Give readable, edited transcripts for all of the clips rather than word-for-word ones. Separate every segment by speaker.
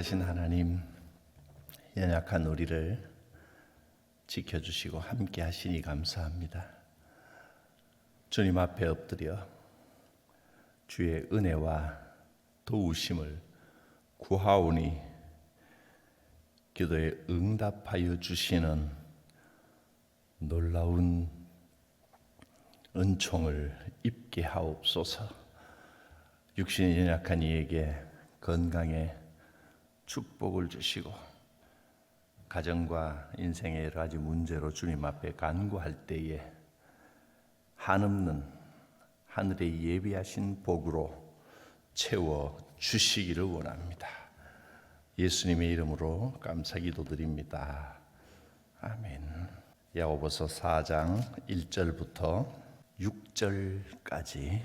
Speaker 1: 위대하신 하나님, 연약한 우리를 지켜주시고 함께 하시니 감사합니다. 주님 앞에 엎드려 주의 은혜와 도우심을 구하오니 기도에 응답하여 주시는 놀라운 은총을 입게 하옵소서. 육신이 연약한 이에게 건강에 축복을 주시고 가정과 인생의 여러 가지 문제로 주님 앞에 간구할 때에 한없는 하늘의 예비하신 복으로 채워 주시기를 원합니다. 예수님의 이름으로 감사 기도드립니다. 아멘. 야고보서 4장 1절부터 6절까지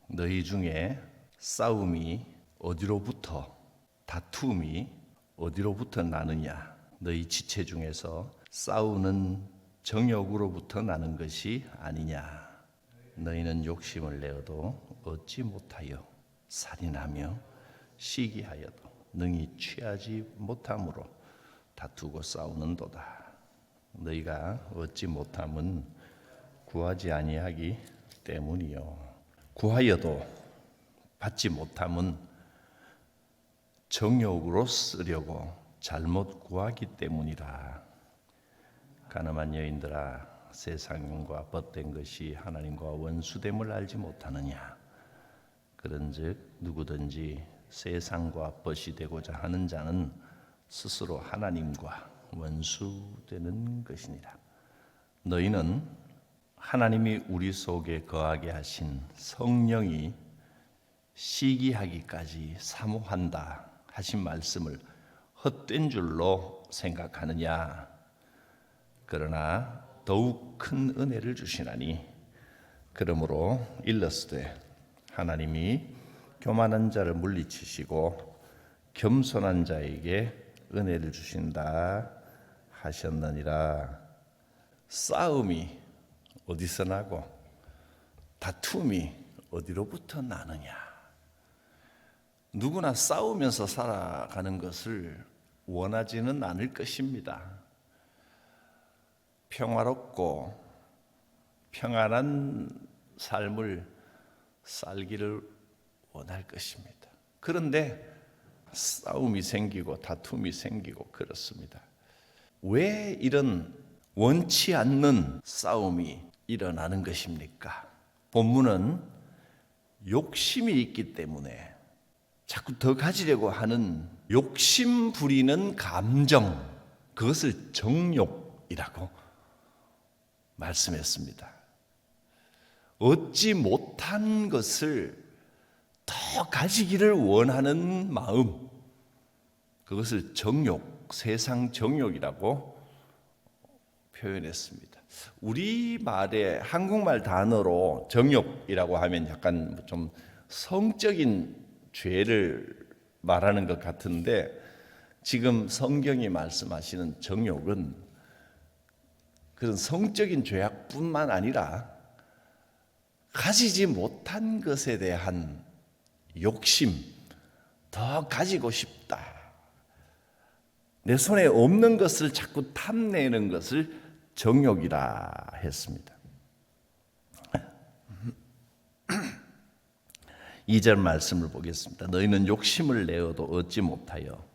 Speaker 1: 너희 중에 싸움이 어디로부터, 다툼이 어디로부터 나느냐? 너희 지체 중에서 싸우는 정욕으로부터 나는 것이 아니냐? 너희는 욕심을 내어도 얻지 못하여 살인하며 시기하여도 능히 취하지 못함으로 다투고 싸우는도다. 너희가 얻지 못함은 구하지 아니하기 때문이요, 구하여도 받지 못함은 정욕으로 쓰려고 잘못 구하기 때문이라. 가늠한 여인들아, 세상과 벗된 것이 하나님과 원수됨을 알지 못하느냐? 그런즉 누구든지 세상과 벗이 되고자 하는 자는 스스로 하나님과 원수되는 것이니라. 너희는 하나님이 우리 속에 거하게 하신 성령이 시기하기까지 사모한다 하신 말씀을 헛된 줄로 생각하느냐? 그러나 더욱 큰 은혜를 주시나니, 그러므로 일렀으되 하나님이 교만한 자를 물리치시고 겸손한 자에게 은혜를 주신다 하셨느니라. 싸움이 어디서 나고 다툼이 어디로부터 나느냐? 누구나 싸우면서 살아가는 것을 원하지는 않을 것입니다. 평화롭고 평안한 삶을 살기를 원할 것입니다. 그런데 싸움이 생기고 다툼이 생기고 그렇습니다. 왜 이런 원치 않는 싸움이 일어나는 것입니까? 본문은 욕심이 있기 때문에 자꾸 더 가지려고 하는 욕심 부리는 감정, 그것을 정욕이라고 말씀했습니다. 얻지 못한 것을 더 가지기를 원하는 마음, 그것을 정욕, 세상 정욕이라고 표현했습니다. 우리말의 한국말 단어로 정욕이라고 하면 약간 좀 성적인 죄를 말하는 것 같은데, 지금 성경이 말씀하시는 정욕은 그런 성적인 죄악뿐만 아니라 가지지 못한 것에 대한 욕심, 더 가지고 싶다, 내 손에 없는 것을 자꾸 탐내는 것을 정욕이라 했습니다. 2절 말씀을 보겠습니다. 너희는 욕심을 내어도 얻지 못하여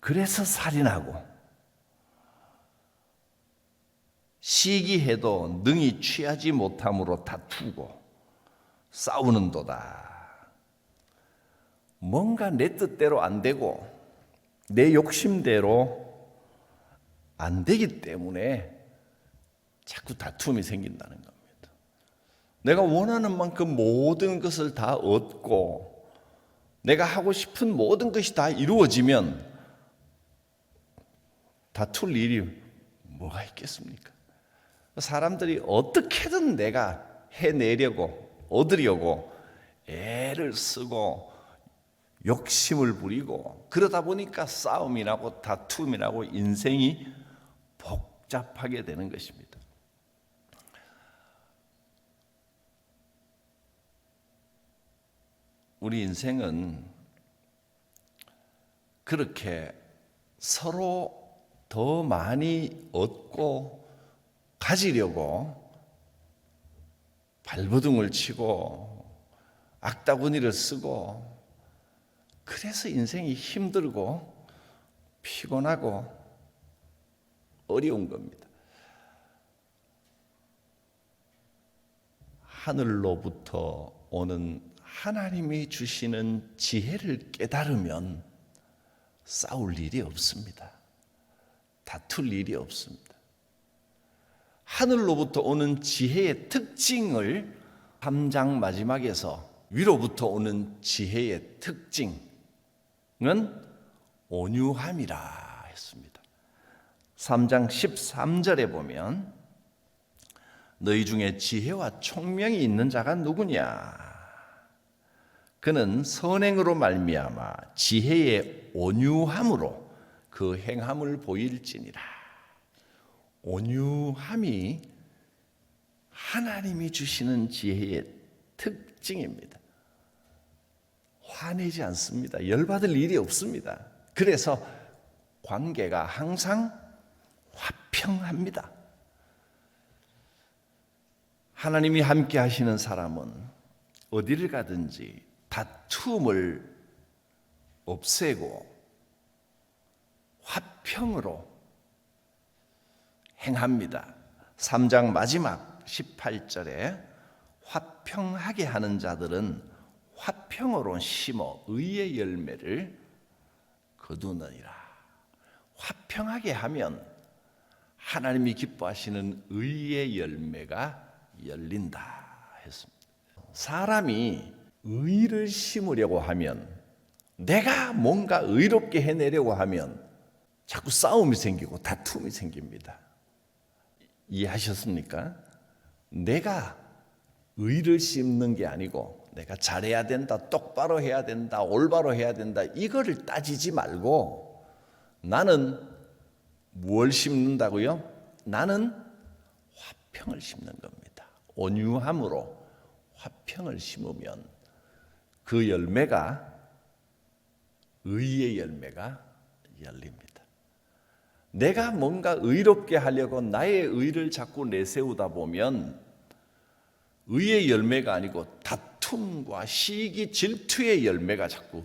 Speaker 1: 그래서 살인하고 시기해도 능히 취하지 못함으로 다투고 싸우는도다. 뭔가 내 뜻대로 안 되고 내 욕심대로 안 되기 때문에 자꾸 다툼이 생긴다는 겁니다. 내가 원하는 만큼 모든 것을 다 얻고 내가 하고 싶은 모든 것이 다 이루어지면 다툴 일이 뭐가 있겠습니까? 사람들이 어떻게든 내가 해내려고, 얻으려고 애를 쓰고 욕심을 부리고 그러다 보니까 싸움이 나고 다툼이 나고 인생이 복잡하게 되는 것입니다. 우리 인생은 그렇게 서로 더 많이 얻고 가지려고 발버둥을 치고 악다구니를 쓰고, 그래서 인생이 힘들고 피곤하고 어려운 겁니다. 하늘로부터 오는 하나님이 주시는 지혜를 깨달으면 싸울 일이 없습니다. 다툴 일이 없습니다. 하늘로부터 오는 지혜의 특징을 3장 마지막에서 위로부터 오는 지혜의 특징은 온유함이라 했습니다. 3장 13절에 보면 너희 중에 지혜와 총명이 있는 자가 누구냐? 그는 선행으로 말미암아 지혜의 온유함으로 그 행함을 보일지니라. 온유함이 하나님이 주시는 지혜의 특징입니다. 화내지 않습니다. 열받을 일이 없습니다. 그래서 관계가 항상 화평합니다. 하나님이 함께 하시는 사람은 어디를 가든지 다툼을 없애고 화평으로 행합니다. 3장 마지막 18절에 화평하게 하는 자들은 화평으로 심어 의의 열매를 거두느니라. 화평하게 하면 하나님이 기뻐하시는 의의 열매가 열린다 했습니다. 사람이 의를 심으려고 하면, 내가 뭔가 의롭게 해내려고 하면 자꾸 싸움이 생기고 다툼이 생깁니다. 이해하셨습니까? 내가 의를 심는 게 아니고 내가 잘해야 된다, 똑바로 해야 된다, 올바로 해야 된다, 이거를 따지지 말고 나는 뭘 심는다고요? 나는 화평을 심는 겁니다. 온유함으로 화평을 심으면 그 열매가, 의의 열매가 열립니다. 내가 뭔가 의롭게 하려고 나의 의를 자꾸 내세우다 보면 의의 열매가 아니고 다툼과 시기, 질투의 열매가 자꾸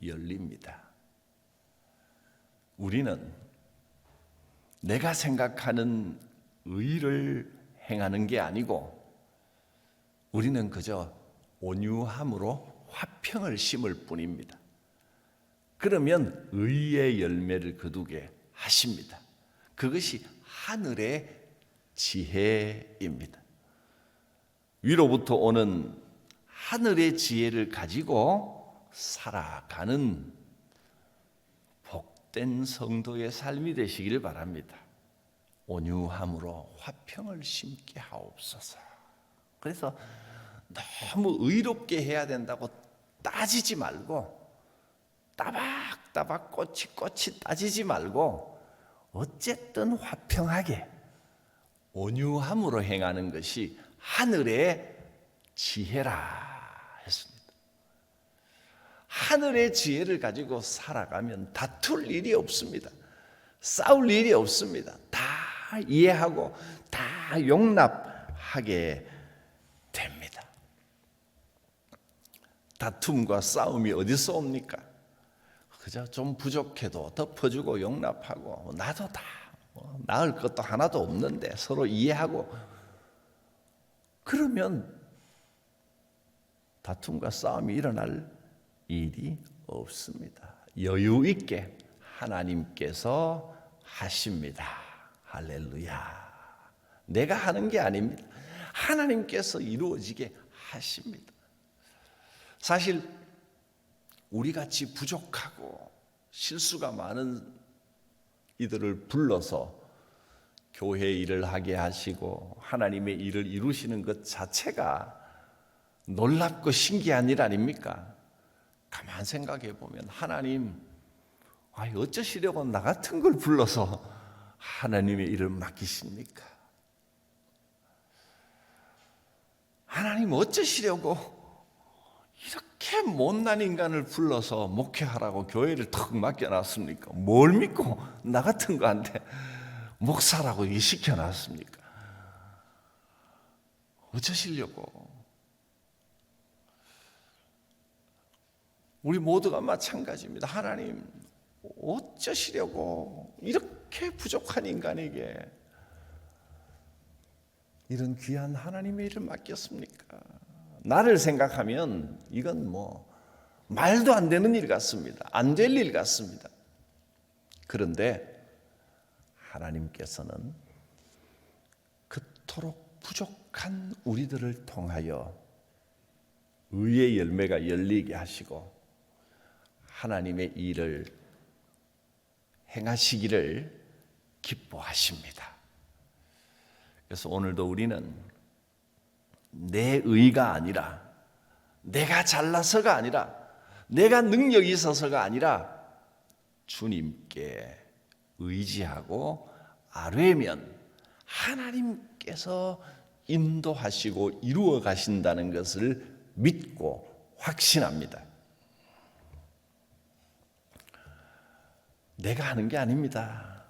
Speaker 1: 열립니다. 우리는 내가 생각하는 의를 행하는 게 아니고 우리는 그저 온유함으로 화평을 심을 뿐입니다. 그러면 의의 열매를 거두게 하십니다. 그것이 하늘의 지혜입니다. 위로부터 오는 하늘의 지혜를 가지고 살아가는 복된 성도의 삶이 되시길 바랍니다. 온유함으로 화평을 심게 하옵소서. 그래서 너무 의롭게 해야 된다고 따지지 말고, 따박따박 꼬치꼬치 따지지 말고, 어쨌든 화평하게 온유함으로 행하는 것이 하늘의 지혜라 했습니다. 하늘의 지혜를 가지고 살아가면 다툴 일이 없습니다. 싸울 일이 없습니다. 다 이해하고 다 용납하게 됩니다. 다툼과 싸움이 어디서 옵니까? 그저 좀 부족해도 덮어주고 용납하고, 나도 다 나을 것도 하나도 없는데 서로 이해하고, 그러면 다툼과 싸움이 일어날 일이 없습니다. 여유 있게 하나님께서 하십니다. 할렐루야. 내가 하는 게 아닙니다. 하나님께서 이루어지게 하십니다. 사실 우리같이 부족하고 실수가 많은 이들을 불러서 교회 일을 하게 하시고 하나님의 일을 이루시는 것 자체가 놀랍고 신기한 일 아닙니까? 가만 생각해 보면 하나님, 어쩌시려고 나 같은 걸 불러서 하나님의 일을 맡기십니까? 하나님 어쩌시려고 이렇게 이렇게 못난 인간을 불러서 목회하라고 교회를 턱 맡겨놨습니까? 뭘 믿고 나 같은 거한테 목사라고 이 시켜놨습니까? 어쩌시려고? 우리 모두가 마찬가지입니다. 하나님, 어쩌시려고 이렇게 부족한 인간에게 이런 귀한 하나님의 일을 맡겼습니까? 나를 생각하면 이건 말도 안 되는 일 같습니다. 안 될 일 같습니다. 그런데 하나님께서는 그토록 부족한 우리들을 통하여 의의 열매가 열리게 하시고 하나님의 일을 행하시기를 기뻐하십니다. 그래서 오늘도 우리는 내 의가 아니라, 내가 잘나서가 아니라, 내가 능력이 있어서가 아니라 주님께 의지하고 아뢰면 하나님께서 인도하시고 이루어 가신다는 것을 믿고 확신합니다. 내가 하는 게 아닙니다.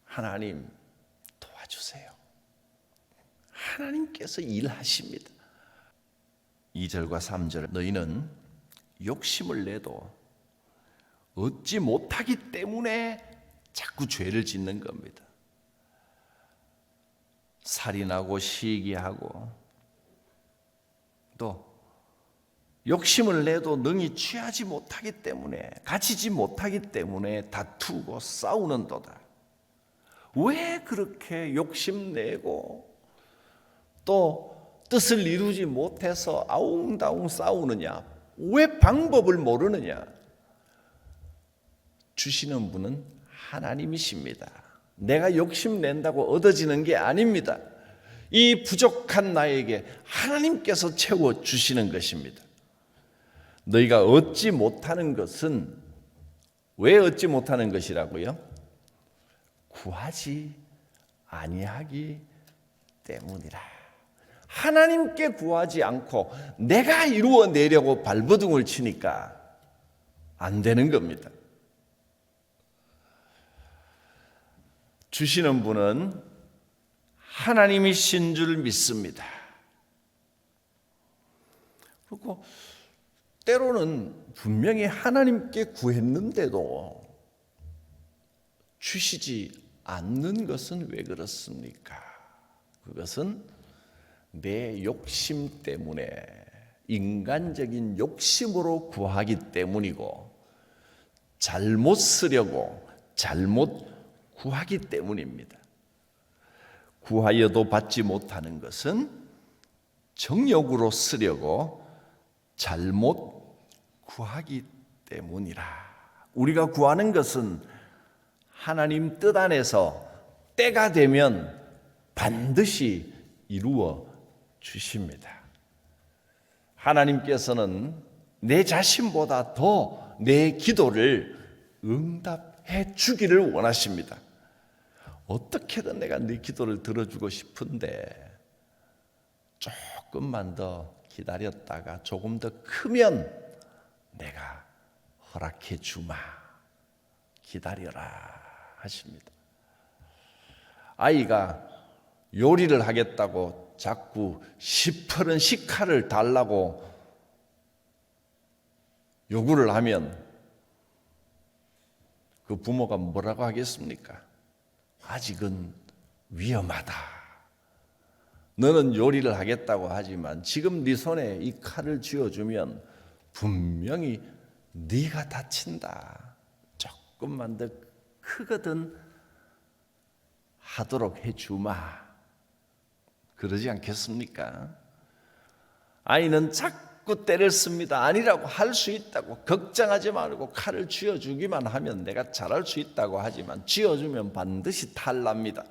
Speaker 1: 하나님 도와주세요. 하나님께서 일하십니다. 2절과 3절, 너희는 욕심을 내도 얻지 못하기 때문에 자꾸 죄를 짓는 겁니다. 살인하고 시기하고 또 욕심을 내도 능히 취하지 못하기 때문에, 가지지 못하기 때문에 다투고 싸우는도다. 왜 그렇게 욕심내고 또 뜻을 이루지 못해서 아웅다웅 싸우느냐? 왜 방법을 모르느냐? 주시는 분은 하나님이십니다. 내가 욕심낸다고 얻어지는 게 아닙니다. 이 부족한 나에게 하나님께서 채워주시는 것입니다. 너희가 얻지 못하는 것은 왜 얻지 못하는 것이라고요? 구하지 아니하기 때문이라. 하나님께 구하지 않고 내가 이루어내려고 발버둥을 치니까 안 되는 겁니다. 주시는 분은 하나님이신 줄 믿습니다. 그리고 때로는 분명히 하나님께 구했는데도 주시지 않는 것은 왜 그렇습니까? 그것은 내 욕심 때문에, 인간적인 욕심으로 구하기 때문이고 잘못 쓰려고 잘못 구하기 때문입니다. 구하여도 받지 못하는 것은 정욕으로 쓰려고 잘못 구하기 때문이라. 우리가 구하는 것은 하나님 뜻 안에서 때가 되면 반드시 이루어 주십니다. 하나님께서는 내 자신보다 더 내 기도를 응답해 주기를 원하십니다. 어떻게든 내가 네 기도를 들어주고 싶은데 조금만 더 기다렸다가 조금 더 크면 내가 허락해 주마. 기다려라 하십니다. 아이가 요리를 하겠다고 자꾸 시퍼런 식칼을 달라고 요구를 하면 그 부모가 뭐라고 하겠습니까? 아직은 위험하다. 너는 요리를 하겠다고 하지만 지금 네 손에 이 칼을 쥐어주면 분명히 네가 다친다. 조금만 더 크거든 하도록 해주마. 그러지 않겠습니까? 아이는 자꾸 때를 씁니다. 아니라고 할 수 있다고 걱정하지 말고 칼을 쥐어주기만 하면 내가 잘할 수 있다고 하지만 쥐어주면 반드시 탈납니다.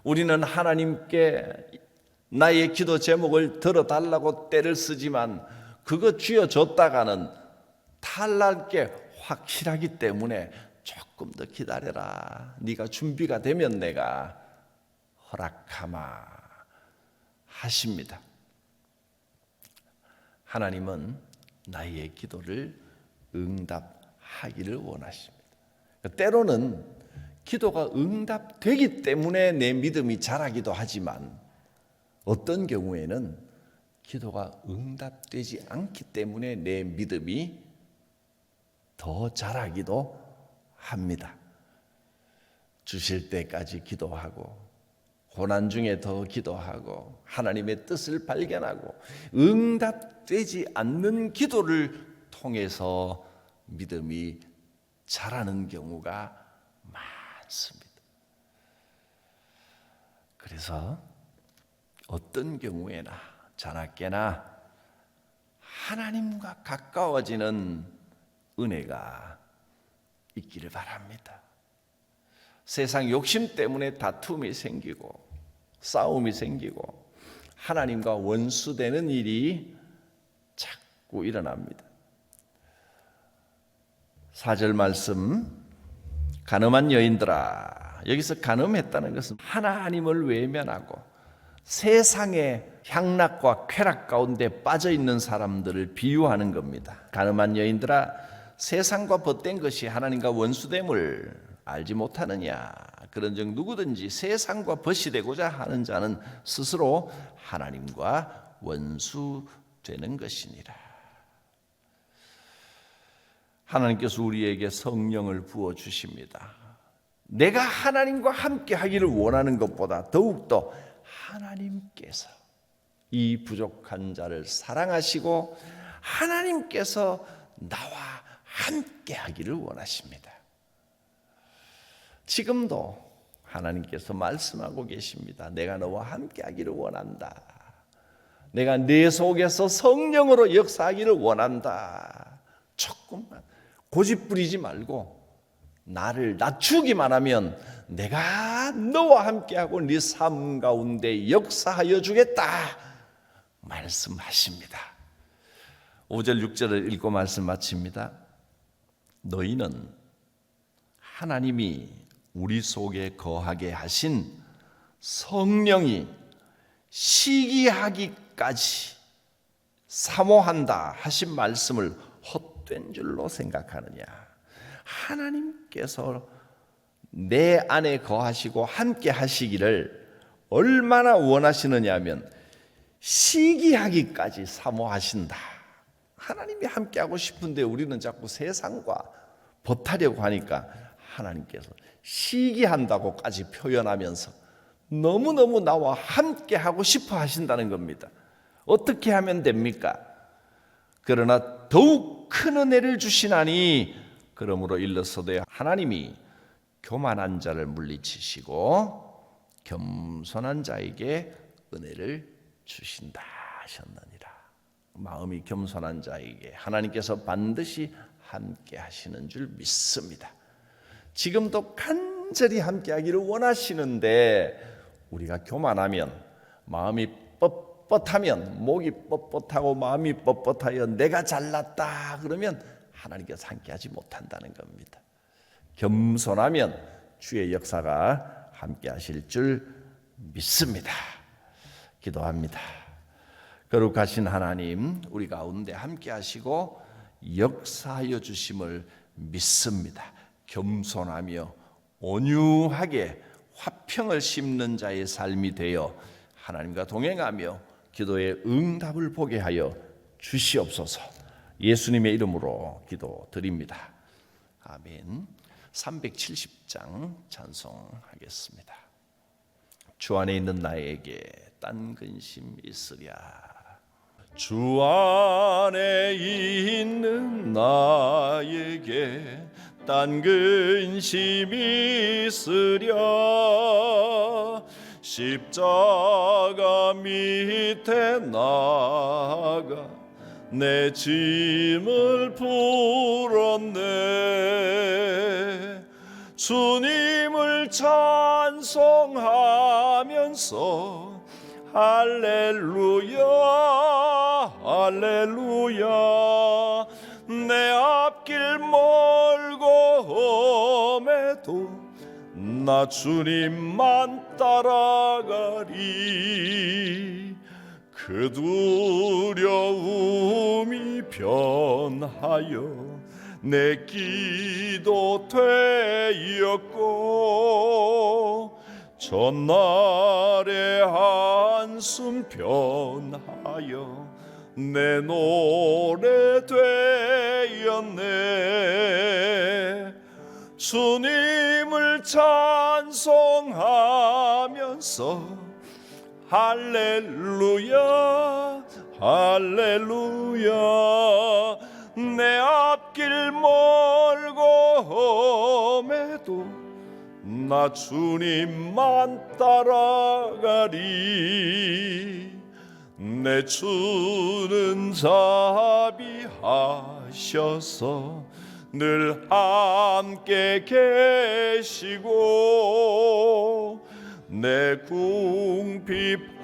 Speaker 1: 우리는 하나님께 나의 기도 제목을 들어달라고 때를 쓰지만 그거 쥐어줬다가는 탈날 게 확실하기 때문에 조금 더 기다려라. 네가 준비가 되면 내가 허락하마 하십니다. 하나님은 나의 기도를 응답하기를 원하십니다. 때로는 기도가 응답되기 때문에 내 믿음이 자라기도 하지만 어떤 경우에는 기도가 응답되지 않기 때문에 내 믿음이 더 자라기도 합니다. 주실 때까지 기도하고 고난 중에 더 기도하고 하나님의 뜻을 발견하고 응답되지 않는 기도를 통해서 믿음이 자라는 경우가 많습니다. 그래서 어떤 경우에나 자나깨나 하나님과 가까워지는 은혜가 있기를 바랍니다. 세상 욕심 때문에 다툼이 생기고 싸움이 생기고 하나님과 원수되는 일이 자꾸 일어납니다. 4절 말씀, 간음한 여인들아. 여기서 간음했다는 것은 하나님을 외면하고 세상의 향락과 쾌락 가운데 빠져있는 사람들을 비유하는 겁니다. 간음한 여인들아, 세상과 벗된 것이 하나님과 원수됨을 알지 못하느냐. 그런즉 누구든지 세상과 벗이 되고자 하는 자는 스스로 하나님과 원수되는 것이니라. 하나님께서 우리에게 성령을 부어주십니다. 내가 하나님과 함께 하기를 원하는 것보다 더욱더 하나님께서 이 부족한 자를 사랑하시고 하나님께서 나와 함께 하기를 원하십니다. 지금도 하나님께서 말씀하고 계십니다. 내가 너와 함께 하기를 원한다. 내가 네 속에서 성령으로 역사하기를 원한다. 조금만 고집부리지 말고 나를 낮추기만 하면 내가 너와 함께하고 네 삶 가운데 역사하여 주겠다 말씀하십니다. 5절 6절을 읽고 말씀 마칩니다. 너희는 하나님이 우리 속에 거하게 하신 성령이 시기하기까지 사모한다 하신 말씀을 헛된 줄로 생각하느냐. 하나님께서 내 안에 거하시고 함께 하시기를 얼마나 원하시느냐 하면 시기하기까지 사모하신다. 하나님이 함께 하고 싶은데 우리는 자꾸 세상과 벗하려고 하니까 하나님께서 시기한다고까지 표현하면서 너무너무 나와 함께 하고 싶어 하신다는 겁니다. 어떻게 하면 됩니까? 그러나 더욱 큰 은혜를 주시나니 그러므로 일러서되 하나님이 교만한 자를 물리치시고 겸손한 자에게 은혜를 주신다 하셨느니라. 마음이 겸손한 자에게 하나님께서 반드시 함께 하시는 줄 믿습니다. 지금도 간절히 함께 하기를 원하시는데 우리가 교만하면 마음이 뻣뻣하면 목이 뻣뻣하고 마음이 뻣뻣하여 내가 잘났다 그러면 하나님께서 함께하지 못한다는 겁니다. 겸손하면 주의 역사가 함께하실 줄 믿습니다. 기도합니다. 거룩하신 하나님, 우리 가운데 함께하시고 역사하여 주심을 믿습니다. 겸손하며 온유하게 화평을 심는 자의 삶이 되어 하나님과 동행하며 기도의 응답을 보게 하여 주시옵소서. 예수님의 이름으로 기도드립니다. 아멘. 370장 찬송하겠습니다. 주 안에 있는 나에게 딴 근심 있으랴. 주 안에 있는 나에게 딴 근심 있으랴. 십자가 밑에 나가 내 짐을 풀었네. 주님을 찬송하면서 할렐루야 할렐루야. 내 앞길 멀고 험해도 나 주님만 따라가리. 그 두려움 숨이 변하여 내 기도 되었고 전날의 한숨 변하여 내 노래 되었네. 주님을 찬송하면서 할렐루야 할렐루야 내 앞길 멀고 험해도 나 주님만 따라가리. 내 주는 자비하셔서 늘 함께 계시고 내 궁핍함을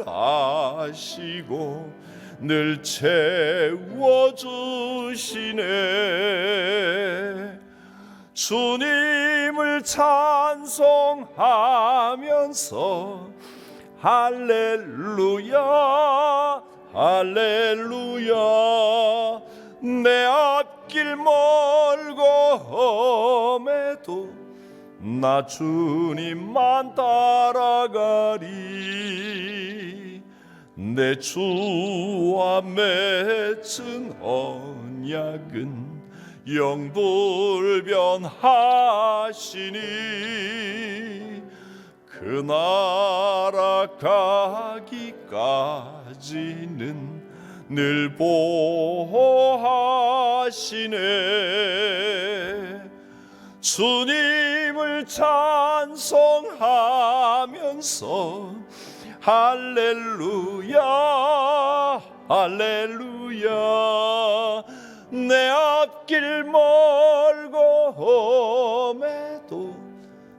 Speaker 1: 아시고 늘 채워주시네. 주님을 찬송하면서 할렐루야 할렐루야 내 앞길 멀고 험해도 나 주님만 따라가리. 내 주와 맺은 언약은 영불변하시니 그 나라 가기까지는 늘 보호하시네. 주님을 찬송하면서 할렐루야 할렐루야 내 앞길 멀고 험해도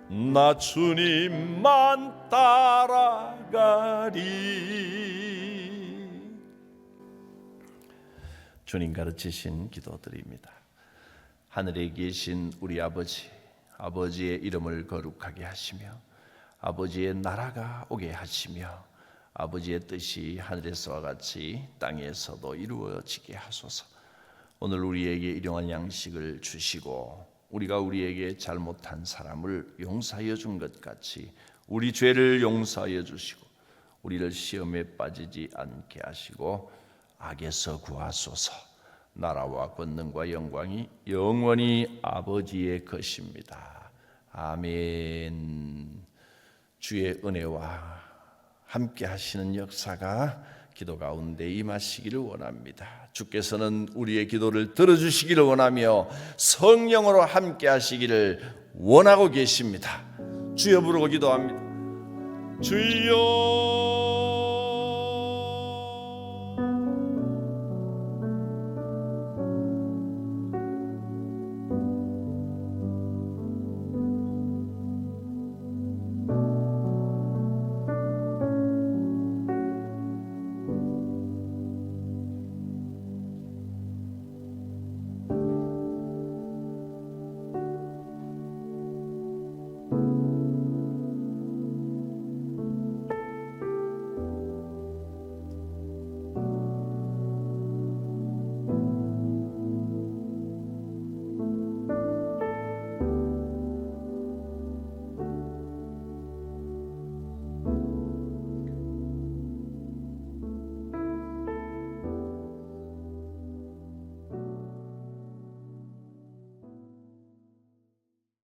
Speaker 1: 나 주님만 따라가리. 주님 가르치신 기도드립니다. 하늘에 계신 우리 아버지, 아버지의 이름을 거룩하게 하시며 아버지의 나라가 오게 하시며 아버지의 뜻이 하늘에서와 같이 땅에서도 이루어지게 하소서. 오늘 우리에게 일용할 양식을 주시고 우리가 우리에게 잘못한 사람을 용서하여 준 것 같이 우리 죄를 용서하여 주시고 우리를 시험에 빠지지 않게 하시고 악에서 구하소서. 나라와 권능과 영광이 영원히 아버지의 것입니다. 아멘. 주의 은혜와 함께 하시는 역사가 기도 가운데 임하시기를 원합니다. 주께서는 우리의 기도를 들어주시기를 원하며 성령으로 함께 하시기를 원하고 계십니다. 주여 부르고 기도합니다. 주여